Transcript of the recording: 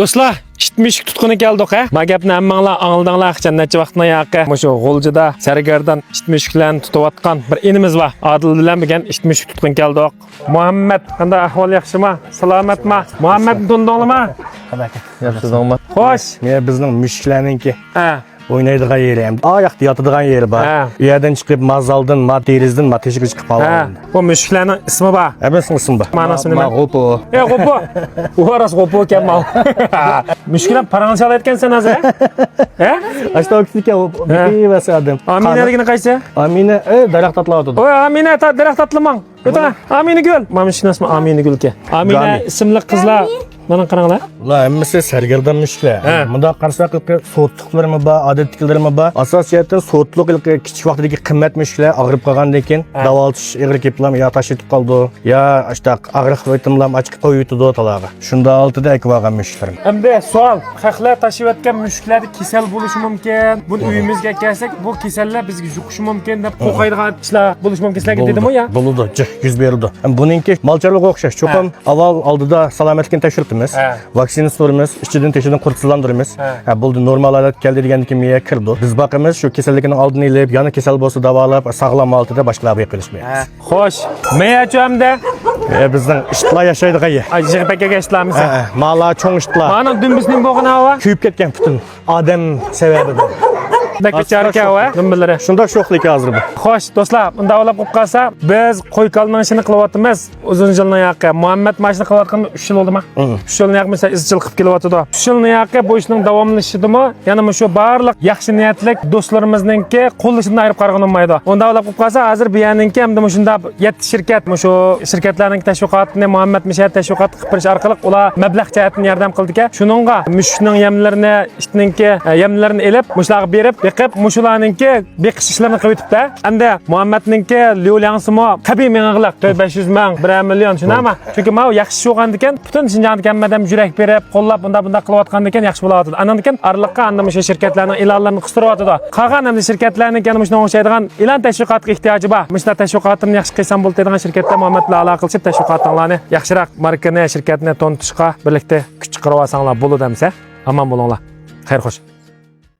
Do'stlar, işitmiş tutquni keldik ha. Ma gapni hammanglar angladinglar, necha vaqtdan yoqqa. Mushu G'o'ljida sargardan işitmishlarni tutayotgan bir inimiz bor. Adil bilan birga işitmiş tutqun keldik. Muhammad, qanday ahvol yaxshimi? Salomatmi? Muhammadni tundingmi? Yaxshidingmi? Xo'sh. Men bizning mushuklarninki. Ha. Oynaydigan yeri ham, oyoqda yotadigan yeri bor. U yerdan chiqib mazaldan, materizdan, mateshga chiqib qolgan. Bu mushuklarning ismi bor. Hammasini ismi bor. Ma'nosi nima? G'o'po. G'o'po. U aras G'o'po kelmal. Mushuklar parancha olayotgansan hozir? Ha? Ashta o'kitga bevasi odam. Aminaligini qaysi? Amina, daraxt atlayotdi. Oy, Amina daraxt atlamang. O'tang. Amina gul. Mana shuni ismi Amina gulka. Amina ismli qizlar. Mana qaranglar. Ular hammasi sargardan mushuklar. Bunda qarasak so'tliqlarimi bor, odatliklarimi bor. Asosiyatda so'tliq kichik vaqtdagi qimmat mushuklar og'rib qolgandan keyin davolatish ig'ir keplam yo tashitib qoldi, yo ashta og'riq ritimlam ochib qo'yibdi talaga. Shunda oltida ekvagan mushuklar. Endi savol, xalqlar tashiyotgan mushuklarda kasal bo'lishi mumkin. Buni uyimizga kelsak, bu kasallar bizga yuqishi mumkin deb qo'rqaydigan ishlar bo'lishi mumkin sizlarga dedimi ya? Bo'ldi, yuz berdi. Buningki molcharlarga o'xshash. Cho'qim avval oldida salomatlikni tekshirtimiz. Vaksina so'raymiz, ichidan tekshidan qurtsizlantiramiz. Bo'ldi, normal holat keldi degandan keyin miya kirdi. Biz boqamiz, shu kasallikning oldini olib, yana kasal bo'lsa davolab, sog'lom holatda boshqalarga qilishmaymiz. Xo'sh, meyacho'mda bizning ishtlar yashaydigan yer. Ajirpakaga ishlaymiz. Mala cho'ng ishtlar. Mana dumbisning bo'g'ini havo kuyib ketgan butun odam sababidan. Dakacharka va dumbilari. Shunda sho'xlik hozir bu. Xo'sh, do'stlar, unda olib qo'yib qolsa, biz qo'y kalmanishini qilyapmiz. Uzun yildan yoqqa Muhammad mashina qilayotgan 3 yil bo'ldimi? 3 yildan yoq mesela izchil qilib kelyapti. 3 yildan yoqqa bu ishning davomlashishidimi? Yana shu barliq yaxshi niyatlik do'stlarimizningki qo'llashidan ayirib qaragan olmaydi. Unda olib qo'yib qolsa, hozir bu yerninki hamda shunda 7 shirkat, shu shirkatlarning tashviqotini Muhammad Mishat tashviqot qilib berish orqali ular mablag' jihatdan yordam qildi-ki, shuningga mushukning yemlarini, ishninki yemlarini elib, mushlarga berib Beqib mushularninki beqish ishlarini qilib o'tibdi. Endi Muhammadninki Lyolangsimi qabiy ming'liq 500 ming, 1 million shunami? Chunki men yaxshi sho'g'an ekan, butun Shinjongda hammadan yurak berib, qo'llab bunda qilayotgan ekan yaxshi bo'lardi. Andan ekan arliqqa anda o'sha shirkatlarning e'lonlarini qistiryapti. Qolgan hamda shirkatlarning yana shunga o'xshaydigan e'lon tashviqotiga ehtiyoji bor. Mushlar tashviqotini yaxshi qilsam bo'ladigan shirkatlar Muhammad bilan aloqa qilib tashviqotlarni yaxshiroq markani, shirkatni to'ntishga birlikda kuch chiqarib olsanglar bo'ladi demsa, aman bo'linglar. Xayr xo'sh.